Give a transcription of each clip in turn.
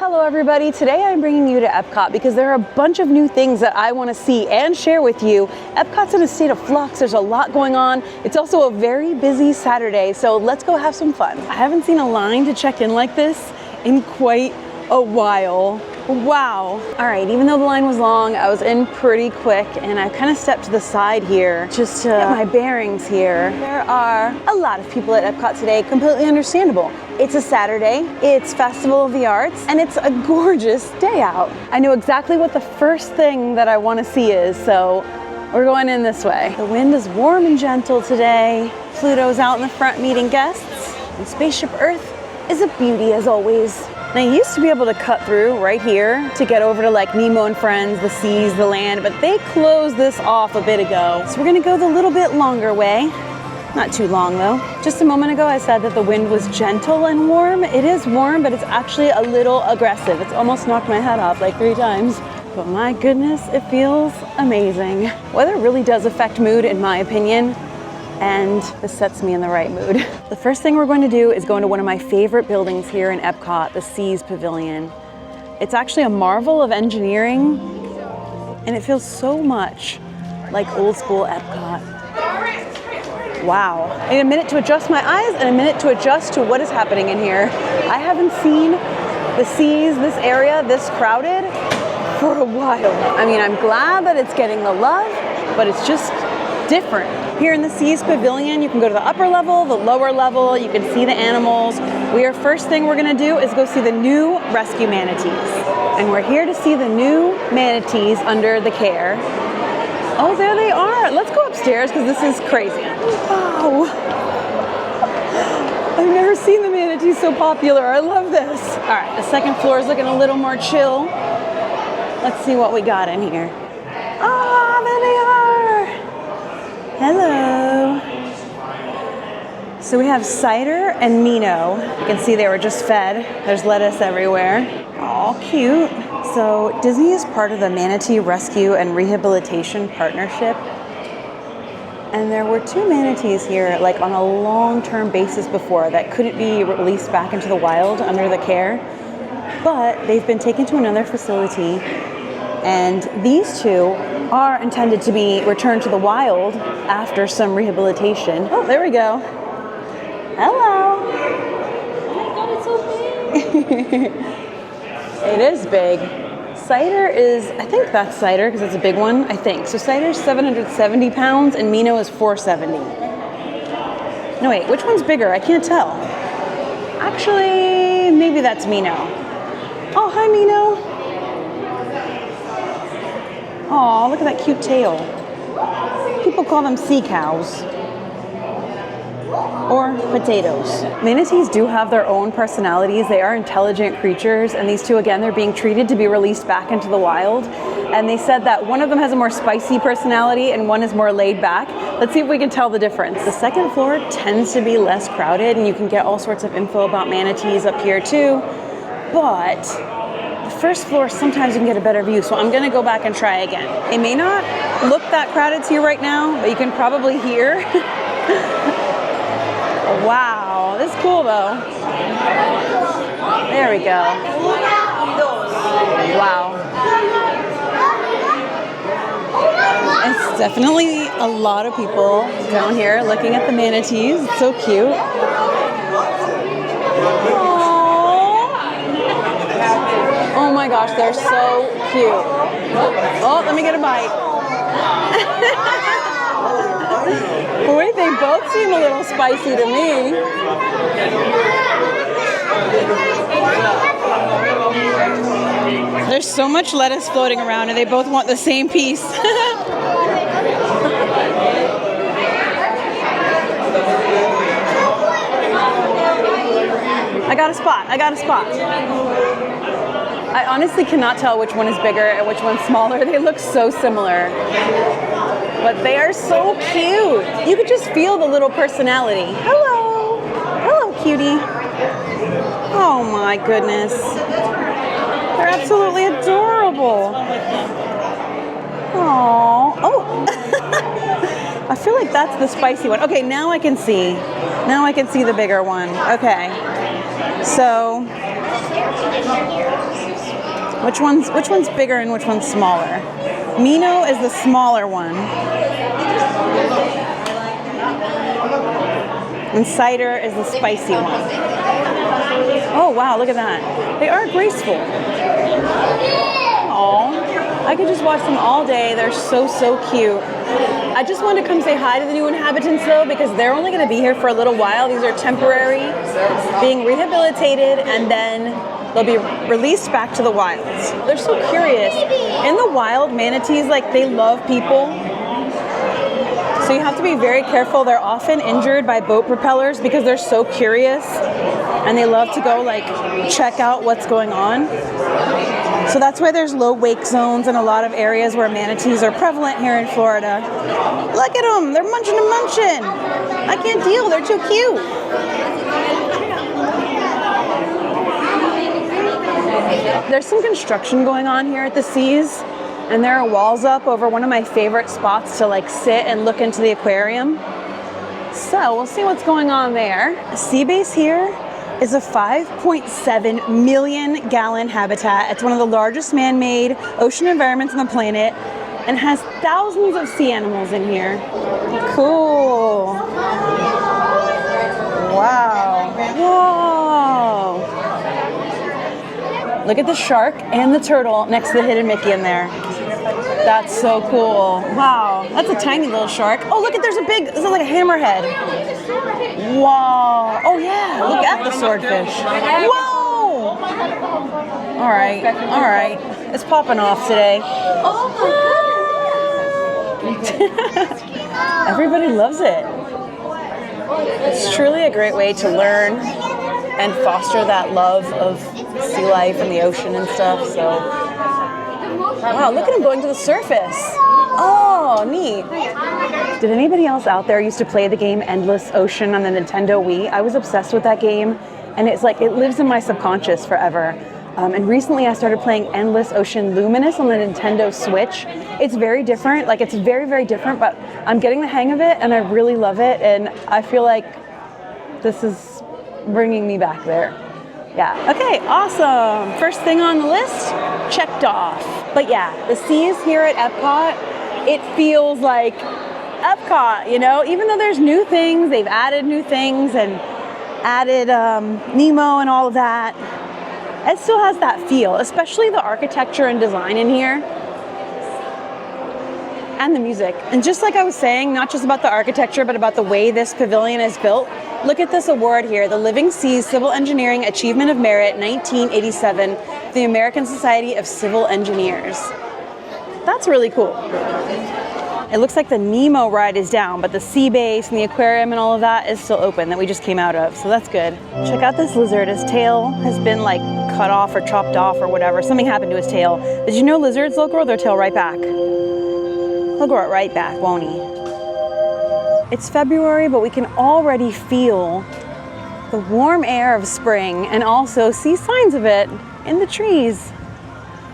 Hello everybody, today I'm bringing you to Epcot because there are a bunch of new things that I want to see and share with you. Epcot's in a state of flux, there's a lot going on. It's also a very busy Saturday, so let's go have some fun. I haven't seen a line to check in like this in quite a while. Wow. All right, even though the line was long, I was in pretty quick and I kind of stepped to the side here just to get my bearings here. There are a lot of people at Epcot today, completely understandable. It's a Saturday, it's Festival of the Arts, and it's a gorgeous day out. I know exactly what the first thing that I want to see is, so we're going in this way. The wind is warm and gentle today. Pluto's out in the front meeting guests, and Spaceship Earth is a beauty as always. And I used to be able to cut through right here to get over to like Nemo and Friends, the seas, the land, but they closed this off a bit ago. So we're gonna go the little bit longer way. Not too long though. Just a moment ago I said that the wind was gentle and warm. It is warm, but it's actually a little aggressive. It's almost knocked my head off like 3 times. But my goodness, it feels amazing. Weather really does affect mood in my opinion, and this sets me in the right mood. The first thing we're going to do is go into one of my favorite buildings here in Epcot, the Seas Pavilion. It's actually a marvel of engineering, and it feels so much like old school Epcot. Wow. I need a minute to adjust my eyes and a minute to adjust to what is happening in here. I haven't seen the Seas, this area, this crowded for a while. I mean, I'm glad that it's getting the love, but it's just different. Here in the Seas Pavilion, you can go to the upper level, the lower level, you can see the animals. First thing we're gonna do is go see the new rescue manatees. And we're here to see the new manatees under the care. Oh, there they are. Let's go upstairs because this is crazy. Wow. I've never seen the manatees so popular. I love this. All right, the second floor is looking a little more chill. Let's see what we got in here. Ah, there they are. Hello. So we have Cider and Mino. You can see they were just fed. There's lettuce everywhere. Aw, cute. So Disney is part of the Manatee Rescue and Rehabilitation Partnership. And there were 2 manatees here like on a long-term basis before that couldn't be released back into the wild under the care. But they've been taken to another facility, and these 2 are intended to be returned to the wild after some rehabilitation. Oh, there we go. Hello. Oh my god, it's so big. It is big. Cider is, I think that's Cider because it's a big one, I think. So Cider's 770 pounds and Mino is 470. No wait, which one's bigger? I can't tell. Actually, maybe that's Mino. Oh, hi Mino. Aw, look at that cute tail. People call them sea cows. Or potatoes. Manatees do have their own personalities. They are intelligent creatures, and these 2, again, they're being treated to be released back into the wild. And they said that one of them has a more spicy personality and one is more laid back. Let's see if we can tell the difference. The second floor tends to be less crowded, and you can get all sorts of info about manatees up here too. But the first floor, sometimes you can get a better view, so I'm gonna go back and try again. It may not look that crowded to you right now, but you can probably hear. Wow, this is cool though. There we go. Wow. It's definitely a lot of people down here looking at the manatees. It's so cute. Oh my gosh, they're so cute. Oh, let me get a bite. Wait, they both seem a little spicy to me. There's so much lettuce floating around and they both want the same piece. I got a spot. I honestly cannot tell which one is bigger and which one's smaller. They look so similar. But they are so cute. You could just feel the little personality. Hello. Hello, cutie. Oh my goodness. They're absolutely adorable. Aww. Oh. I feel like that's the spicy one. Okay, now I can see. Now I can see the bigger one. Okay. So Which one's bigger and which one's smaller? Mino is the smaller one. And Cider is the spicy one. Oh wow, look at that. They are graceful. Aww. I could just watch them all day. They're so cute. I just wanted to come say hi to the new inhabitants though, because they're only going to be here for a little while. These are temporary, being rehabilitated, and then they'll be released back to the wilds. They're so curious. In the wild, manatees, like, they love people. So you have to be very careful. They're often injured by boat propellers because they're so curious and they love to go like check out what's going on. So that's why there's low wake zones in a lot of areas where manatees are prevalent here in Florida. Look at them, they're munching and munching. I can't deal, they're too cute. There's some construction going on here at the Seas. And there are walls up over one of my favorite spots to like sit and look into the aquarium. So we'll see what's going on there. Sea base here is a 5.7 million gallon habitat. It's one of the largest man-made ocean environments on the planet and has thousands of sea animals in here. Cool. Wow. Whoa. Look at the shark and the turtle next to the hidden Mickey in there. That's so cool. Wow, that's a tiny little shark. Oh, look at, there's like a hammerhead. Wow. Oh yeah, look at the swordfish. Whoa. All right. It's popping off today. Everybody loves it. It's truly a great way to learn and foster that love of sea life and the ocean and stuff, so. Wow, look at him going to the surface. Oh, neat. Did anybody else out there used to play the game Endless Ocean on the Nintendo Wii? I was obsessed with that game, and it's like, it lives in my subconscious forever. And recently I started playing Endless Ocean Luminous on the Nintendo Switch. It's very different, like it's very different, but I'm getting the hang of it, and I really love it, and I feel like this is bringing me back there. Yeah, okay, awesome. First thing on the list, checked off. But yeah, the Seas here at Epcot, it feels like Epcot, you know? Even though there's new things, they've added new things and added Nemo and all of that, it still has that feel, especially the architecture and design in here. And the music. And just like I was saying, not just about the architecture, but about the way this pavilion is built. Look at this award here, the Living Seas Civil Engineering Achievement of Merit 1987, the American Society of Civil Engineers. That's really cool. It looks like the Nemo ride is down, but the sea base and the aquarium and all of that is still open that we just came out of, so that's good. Check out this lizard. His tail has been like cut off or chopped off or whatever. Something happened to his tail. Did you know lizards will grow their tail right back? He'll grow it right back, won't he? It's February, but we can already feel the warm air of spring and also see signs of it in the trees.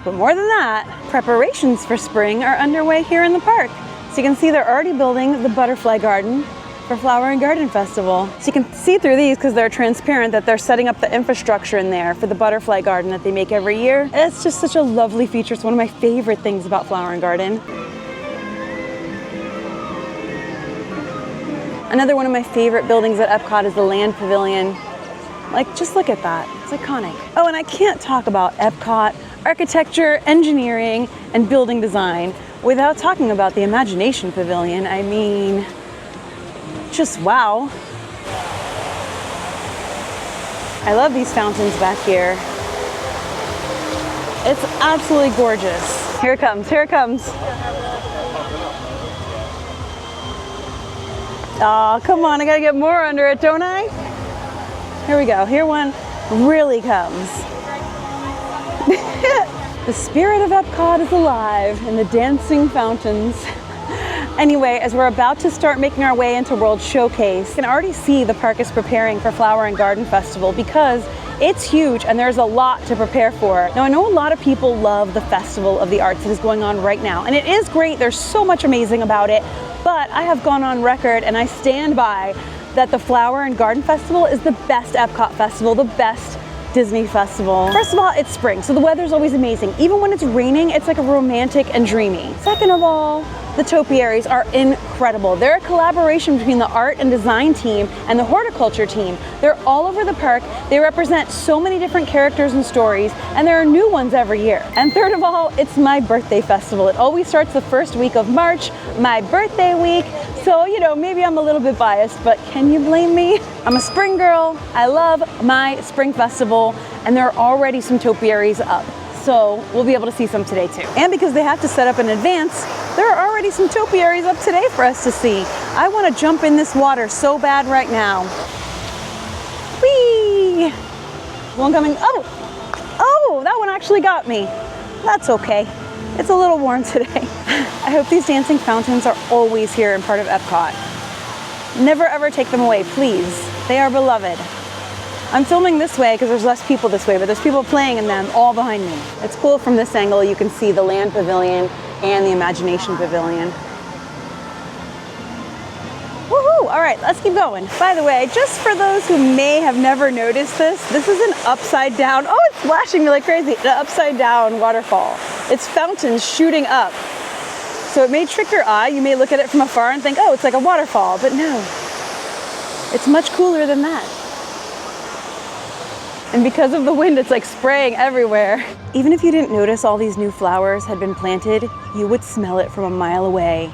But more than that, preparations for spring are underway here in the park. So you can see they're already building the butterfly garden for Flower and Garden Festival. So you can see through these because they're transparent that they're setting up the infrastructure in there for the butterfly garden that they make every year. And it's just such a lovely feature. It's one of my favorite things about Flower and Garden. Another one of my favorite buildings at Epcot is the Land Pavilion. Like, just look at that, it's iconic. Oh, and I can't talk about Epcot, architecture, engineering, and building design without talking about the Imagination Pavilion. I mean, just wow. I love these fountains back here. It's absolutely gorgeous. Here it comes, here it comes. Oh, come on, I gotta get more under it, don't I? Here we go, here one really comes. The spirit of Epcot is alive in the dancing fountains. Anyway, as we're about to start making our way into World Showcase, you can already see the park is preparing for Flower and Garden Festival because it's huge and there's a lot to prepare for. Now, I know a lot of people love the Festival of the Arts that is going on right now, and it is great, there's so much amazing about it. But I have gone on record and I stand by that the Flower and Garden Festival is the best Epcot festival, the best Disney festival. First of all, it's spring, so the weather's always amazing. Even when it's raining, it's like a romantic and dreamy. Second of all, the topiaries are incredible. They're a collaboration between the art and design team and the horticulture team. They're all over the park. They represent so many different characters and stories, and there are new ones every year. And third of all, it's my birthday festival. It always starts the first week of March, my birthday week. So, you know, maybe I'm a little bit biased, but can you blame me? I'm a spring girl. I love my spring festival, and there are already some topiaries up. So we'll be able to see some today too. And because they have to set up in advance, there are already some topiaries up today for us to see. I want to jump in this water so bad right now. Whee! One coming, oh, that one actually got me. That's okay. It's a little warm today. I hope these dancing fountains are always here in part of Epcot. Never ever take them away, please. They are beloved. I'm filming this way because there's less people this way, but there's people playing in them all behind me. It's cool from this angle, you can see the Land Pavilion and the Imagination Pavilion. Woohoo! All right, let's keep going. By the way, just for those who may have never noticed this is an upside down, oh, it's flashing me like crazy, an upside down waterfall. It's fountains shooting up. So it may trick your eye, you may look at it from afar and think, oh, it's like a waterfall, but no. It's much cooler than that. And because of the wind, it's like spraying everywhere. Even if you didn't notice all these new flowers had been planted, you would smell it from a mile away.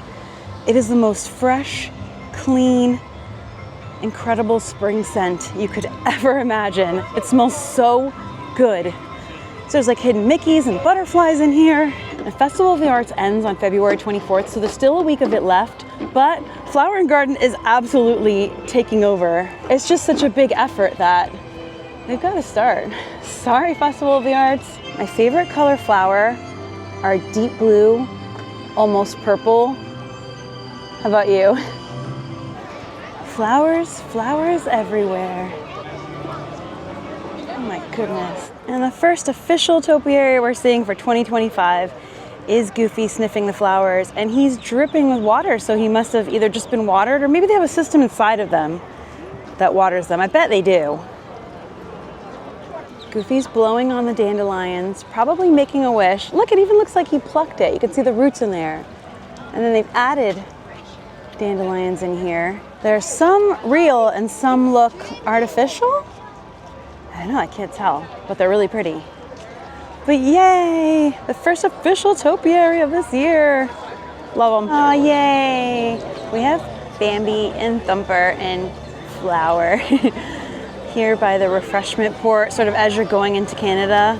It is the most fresh, clean, incredible spring scent you could ever imagine. It smells so good. So there's like hidden Mickeys and butterflies in here. The Festival of the Arts ends on February 24th, so there's still a week of it left, but Flower and Garden is absolutely taking over. It's just such a big effort that they've got to start. Sorry, Festival of the Arts. My favorite color flower are deep blue, almost purple. How about you? Flowers, flowers everywhere. Oh my goodness. And the first official topiary we're seeing for 2025 is Goofy sniffing the flowers, and he's dripping with water, so he must have either just been watered or maybe they have a system inside of them that waters them. I bet they do. Goofy's blowing on the dandelions, probably making a wish. Look, it even looks like he plucked it. You can see the roots in there. And then they've added dandelions in here. There's some real and some look artificial. I don't know, I can't tell, but they're really pretty. But yay, the first official topiary of this year. Love them. Oh, yay. We have Bambi and Thumper and Flower here by the refreshment port, sort of as you're going into Canada.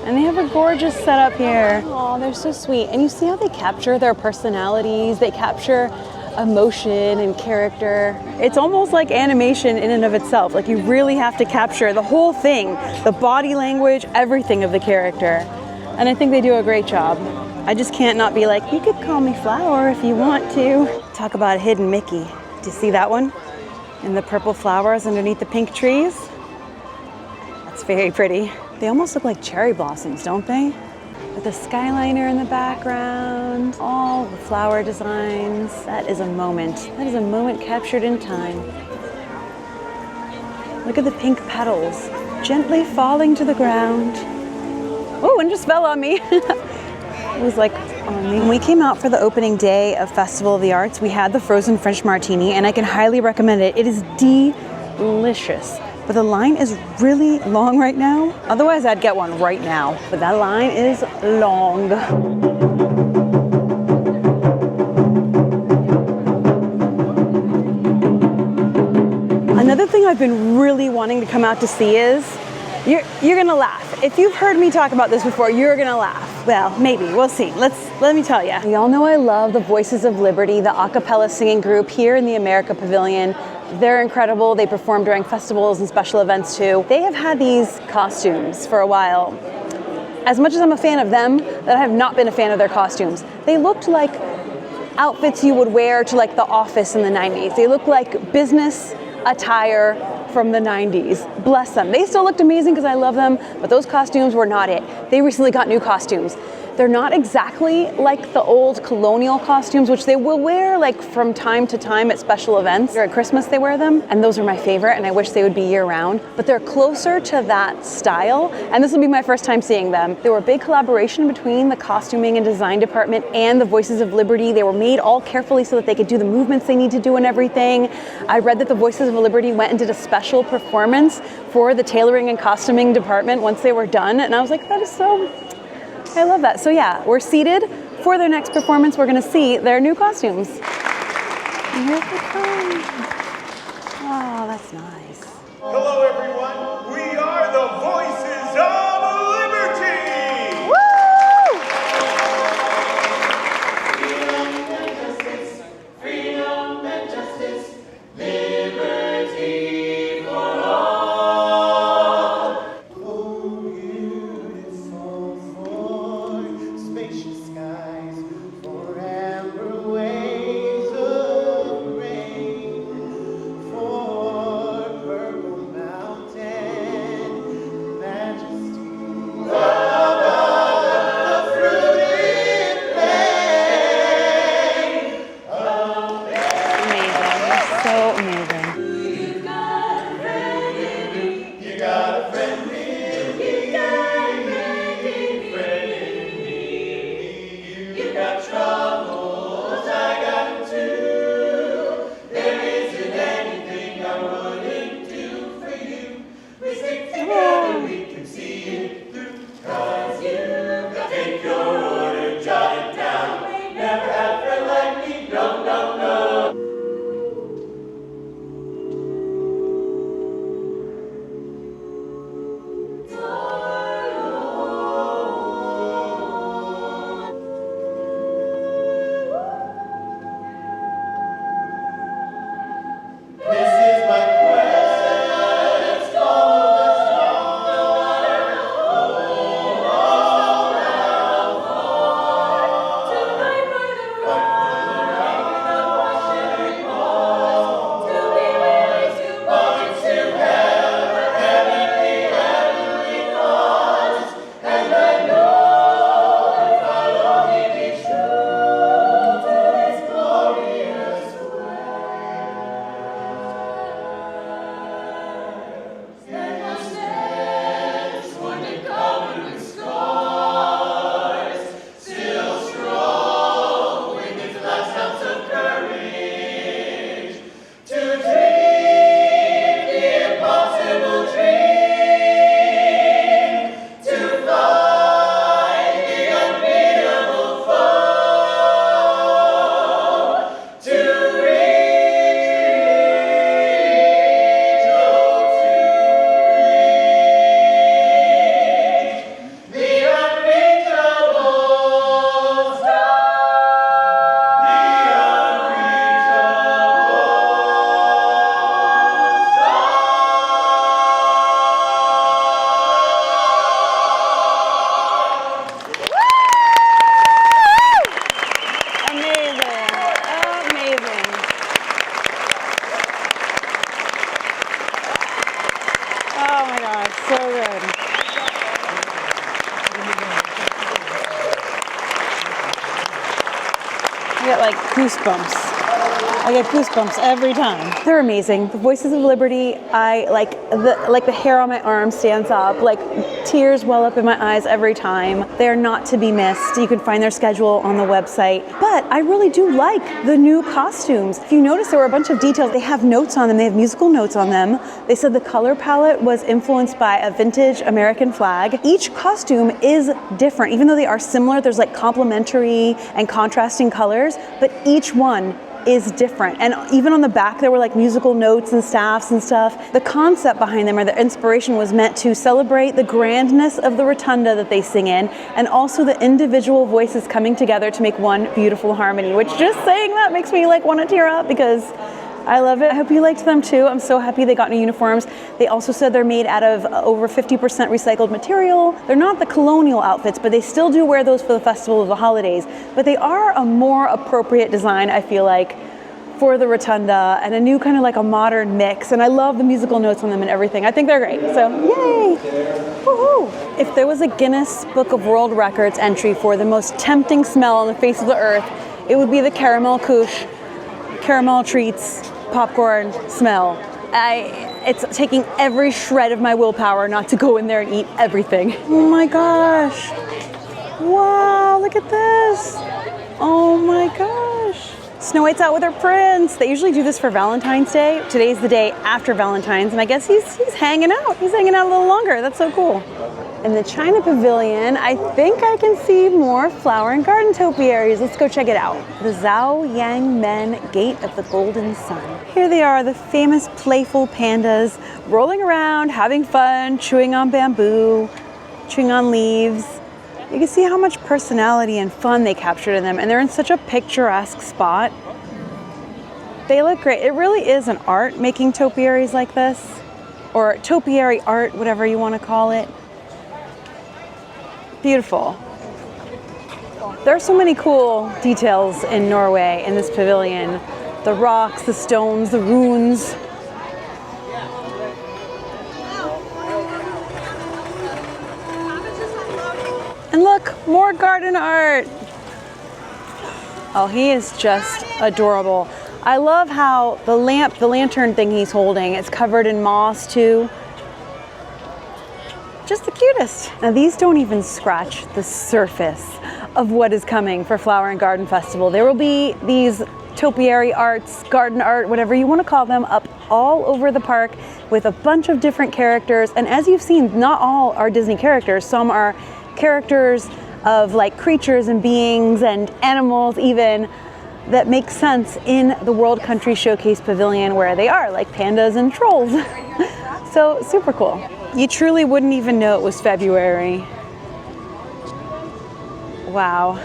And they have a gorgeous setup here. Oh, they're so sweet. And you see how they capture their personalities. They capture emotion and character. It's almost like animation in and of itself. Like you really have to capture the whole thing, the body language, everything of the character. And I think they do a great job. I just can't not be like, you could call me Flower if you want to. Talk about a hidden Mickey. Do you see that one? And the purple flowers underneath the pink trees. That's very pretty. They almost look like cherry blossoms, don't they? With the skyliner in the background, all the flower designs. That is a moment. That is a moment captured in time. Look at the pink petals gently falling to the ground. Oh, and just fell on me. It was like on me. When we came out for the opening day of Festival of the Arts, we had the frozen French martini, and I can highly recommend it. It is delicious. But the line is really long right now. Otherwise, I'd get one right now. But that line is long. Another thing I've been really wanting to come out to see is, you're gonna laugh. If you've heard me talk about this before, you're gonna laugh. Well, maybe, we'll see. Let me tell you. Y'all know I love the Voices of Liberty, the a cappella singing group here in the America Pavilion. They're incredible. They perform during festivals and special events too. They have had these costumes for a while. As much as I'm a fan of them, that I have not been a fan of their costumes. They looked like outfits you would wear to like The Office in the 90s. They looked like business attire from the 90s. Bless them. They still looked amazing because I love them, but those costumes were not it. They recently got new costumes. They're not exactly like the old colonial costumes, which they will wear like from time to time at special events. At Christmas they wear them, and those are my favorite, and I wish they would be year-round. But they're closer to that style, and this will be my first time seeing them. They were a big collaboration between the costuming and design department and the Voices of Liberty. They were made all carefully so that they could do the movements they need to do and everything. I read that the Voices of Liberty went and did a special performance for the tailoring and costuming department once they were done, and I was like, that is so... I love that. So yeah, we're seated for their next performance. We're gonna see their new costumes. And here they come. Oh, that's nice. Hello everyone, we are the Voices of Liberty! Woo! Freedom and justice, liberty for all. Oh, beautiful for spacious skies, for amber waves of rain, for purple mountain majesty. Above the fruited plain. Amazing. So amazing. You got a friend in me. You got a friend in me. You got a friend in me. You got troubles, I got them too. There isn't anything I wouldn't do for you. We stick together, we can see it through. 'Cause you've got take your order, jot it down. Never had a friend like me, no, no, no. This is my quest, follow the star, to fight for the right, without questioning cause, to be willing to march to heavenly cause, and I know if I'll only be true to this glorious way. And my steps, one day covered with scars, still strong with its last ounce of courage, to dream the impossible dream, to fight the unbeatable foe, to reach, oh, to reach the unreachable star, the Amazing. Amazing. Oh my God, so good. I get like goosebumps. I get goosebumps every time. They're amazing. The Voices of Liberty, I like the hair on my arm stands up, like tears well up in my eyes every time. They're not to be missed. You can find their schedule on the website. But I really do like the new costumes. If you notice, there were a bunch of details. They have notes on them. They have musical notes on them. They said the color palette was influenced by a vintage American flag. Each costume is different. Even though they are similar, there's like complementary and contrasting colors, but each one is different. And even on the back, there were like musical notes and staffs and stuff. The concept behind them, or the inspiration, was meant to celebrate the grandness of the rotunda that they sing in, and also the individual voices coming together to make one beautiful harmony, which just saying that makes me like want to tear up because I love it. I hope you liked them too. I'm so happy they got new uniforms. They also said they're made out of over 50% recycled material. They're not the colonial outfits, but they still do wear those for the festival of the holidays. But they are a more appropriate design, I feel like, for the rotunda and a new kind of like a modern mix. And I love the musical notes on them and everything. I think they're great. So yay! Woohoo! If there was a Guinness Book of World Records entry for the most tempting smell on the face of the earth, it would be the caramel couche, caramel treats, popcorn smell. It's taking every shred of my willpower not to go in there and eat everything. Oh my gosh. Wow, look at this. Oh my gosh. Snow White's out with her prince. They usually do this for Valentine's Day. Today's the day after Valentine's, and I guess he's hanging out. He's hanging out a little longer. That's so cool. In the China Pavilion, I think I can see more flower and garden topiaries. Let's go check it out. The Zhao Yang Men Gate of the Golden Sun. Here they are, the famous playful pandas, rolling around, having fun, chewing on bamboo, chewing on leaves. You can see how much personality and fun they captured in them, and they're in such a picturesque spot. They look great. It really is an art making topiaries like this, or topiary art, whatever you want to call it. Beautiful. There are so many cool details in Norway in this pavilion. The rocks, the stones, the runes. And look, more garden art. Oh, he is just adorable. I love how the lantern thing he's holding, it's covered in moss too. Just the cutest. Now these don't even scratch the surface of what is coming for Flower and Garden Festival. There will be these topiary arts, garden art, whatever you want to call them, up all over the park with a bunch of different characters. And as you've seen, not all are Disney characters. Some are characters of like creatures and beings and animals even that make sense in the World Country Showcase Pavilion where they are, like pandas and trolls. So super cool. You truly wouldn't even know it was February. Wow.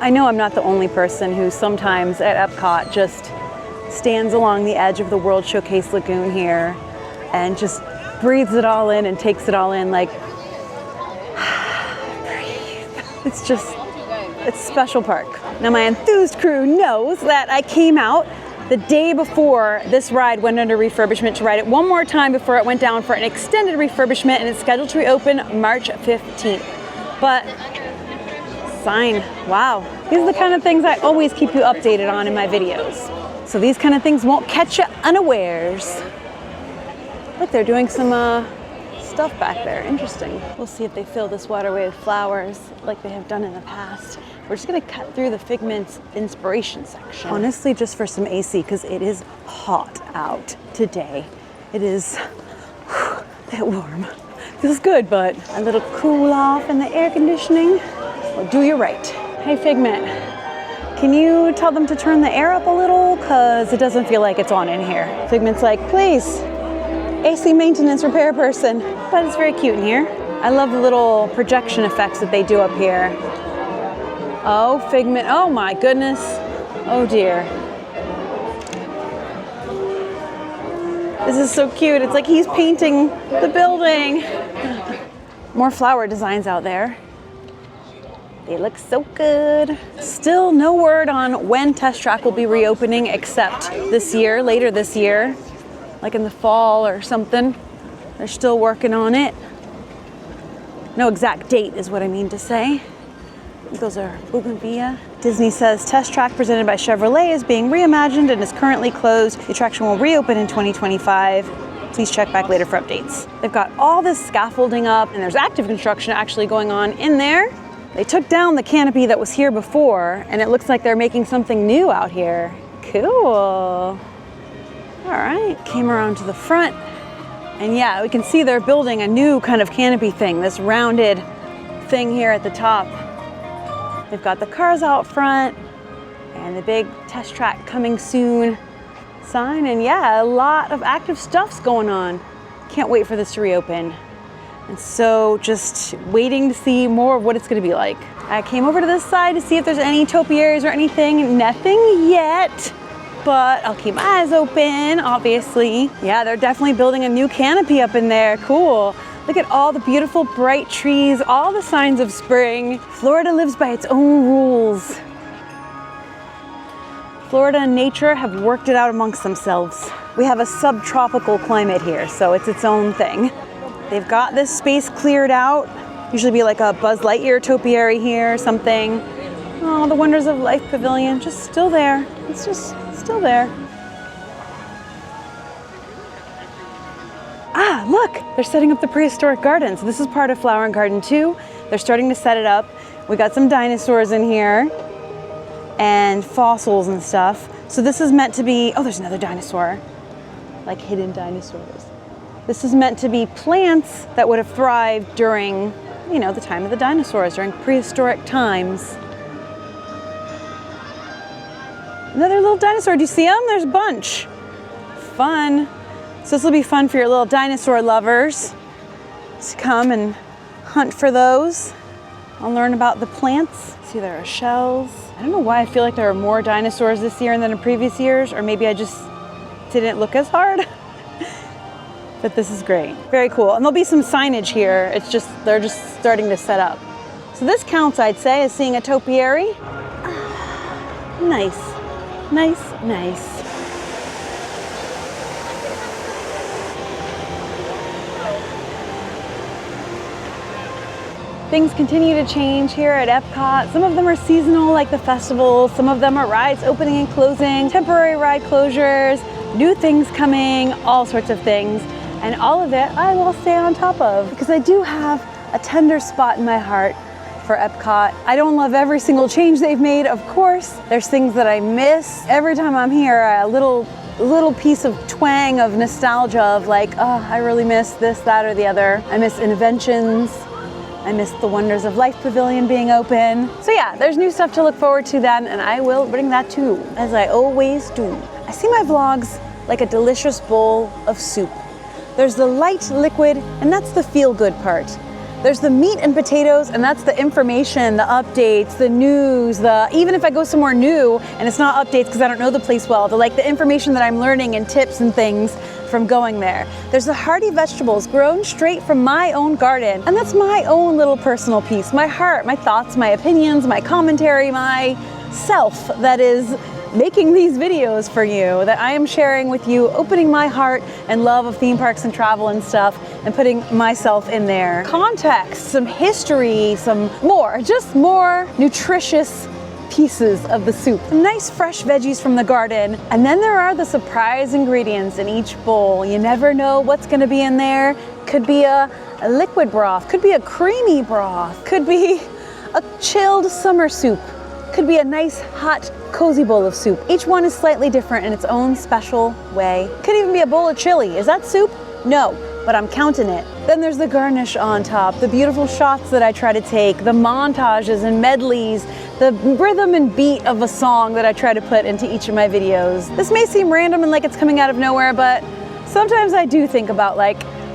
I know I'm not the only person who sometimes at Epcot just stands along the edge of the World Showcase Lagoon here and just breathes it all in and takes it all in, like, breathe. It's just, it's a special park. Now my enthused crew knows that I came out the day before this ride went under refurbishment to ride it one more time before it went down for an extended refurbishment, and it's scheduled to reopen March 15th. But sign, wow. These are the kind of things I always keep you updated on in my videos. So these kind of things won't catch you unawares. Look, they're doing some stuff back there. Interesting. We'll see if they fill this waterway with flowers like they have done in the past. We're just gonna cut through the Figment's inspiration section. Honestly, just for some AC, because it is hot out today. It is a bit warm. Feels good, but a little cool off in the air conditioning will do you right. Hey Figment, can you tell them to turn the air up a little? Because it doesn't feel like it's on in here. Figment's like, please, AC maintenance repair person. But it's very cute in here. I love the little projection effects that they do up here. Oh, Figment, oh my goodness. Oh dear. This is so cute. It's like he's painting the building. More flower designs out there. They look so good. Still no word on when Test Track will be reopening except this year, later this year, like in the fall or something. They're still working on it. No exact date is what I mean to say. Those are bougainvillea. Disney says Test Track presented by Chevrolet is being reimagined and is currently closed. The attraction will reopen in 2025. Please check back later for updates. They've got all this scaffolding up and there's active construction actually going on in there. They took down the canopy that was here before and it looks like they're making something new out here. Cool. All right, came around to the front and yeah, we can see they're building a new kind of canopy thing, this rounded thing here at the top. They've got the cars out front and the big Test Track coming soon sign, and yeah, a lot of active stuff's going on. Can't wait for this to reopen. And so just waiting to see more of what it's gonna be like. I came over to this side to see if there's any topiaries or anything. Nothing yet, but I'll keep my eyes open, obviously. Yeah, they're definitely building a new canopy up in there. Cool. Look at all the beautiful bright trees, all the signs of spring. Florida lives by its own rules. Florida and nature have worked it out amongst themselves. We have a subtropical climate here, so it's its own thing. They've got this space cleared out. Usually be like a Buzz Lightyear topiary here or something. Oh, the Wonders of Life Pavilion, just still there. It's just still there. Ah, look, they're setting up the prehistoric gardens. This is part of Flower and Garden 2. They're starting to set it up. We got some dinosaurs in here and fossils and stuff. So this is meant to be, oh, there's another dinosaur, like hidden dinosaurs. This is meant to be plants that would have thrived during, you know, the time of the dinosaurs, during prehistoric times. Another little dinosaur, do you see them? There's a bunch. Fun. So this will be fun for your little dinosaur lovers to come and hunt for those. I'll learn about the plants. See, there are shells. I don't know why I feel like there are more dinosaurs this year than in previous years, or maybe I just didn't look as hard. But this is great. Very cool. And there'll be some signage here. It's just, they're just starting to set up. So this counts, I'd say, as seeing a topiary. Nice, nice, nice. Things continue to change here at Epcot. Some of them are seasonal, like the festival. Some of them are rides opening and closing, temporary ride closures, new things coming, all sorts of things. And all of it I will stay on top of because I do have a tender spot in my heart for Epcot. I don't love every single change they've made, of course. There's things that I miss. Every time I'm here, a little piece of twang of nostalgia of like, oh, I really miss this, that, or the other. I miss Inventions. I miss the Wonders of Life Pavilion being open. So yeah, there's new stuff to look forward to then, and I will bring that too, as I always do. I see my vlogs like a delicious bowl of soup. There's the light liquid, and that's the feel-good part. There's the meat and potatoes, and that's the information, the updates, the news, even if I go somewhere new and it's not updates because I don't know the place well, the information that I'm learning and tips and things from going there. There's the hearty vegetables grown straight from my own garden, and that's my own little personal piece, my heart, my thoughts, my opinions, my commentary, my self that is making these videos for you, that I am sharing with you, opening my heart and love of theme parks and travel and stuff, and putting myself in there. Context, some history, just more nutritious pieces of the soup. Some nice fresh veggies from the garden, and then there are the surprise ingredients in each bowl. You never know what's gonna be in there. Could be a liquid broth, could be a creamy broth, could be a chilled summer soup, could be a nice hot cozy bowl of soup. Each one is slightly different in its own special way. Could even be a bowl of chili. Is that soup? No, but I'm counting it. Then there's the garnish on top, the beautiful shots that I try to take, the montages and medleys, the rhythm and beat of a song that I try to put into each of my videos. This may seem random and like it's coming out of nowhere, but sometimes I do think about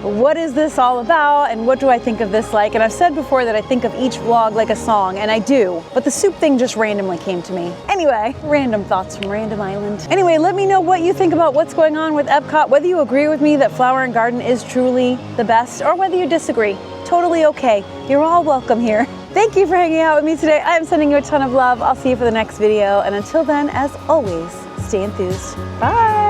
what is this all about and what do I think of this like? And I've said before that I think of each vlog like a song, and I do, but the soup thing just randomly came to me. Anyway, random thoughts from Random Island. Anyway, let me know what you think about what's going on with Epcot, whether you agree with me that Flower and Garden is truly the best, or whether you disagree. Totally okay. You're all welcome here. Thank you for hanging out with me today. I am sending you a ton of love. I'll see you for the next video, and until then, as always, stay enthused. Bye!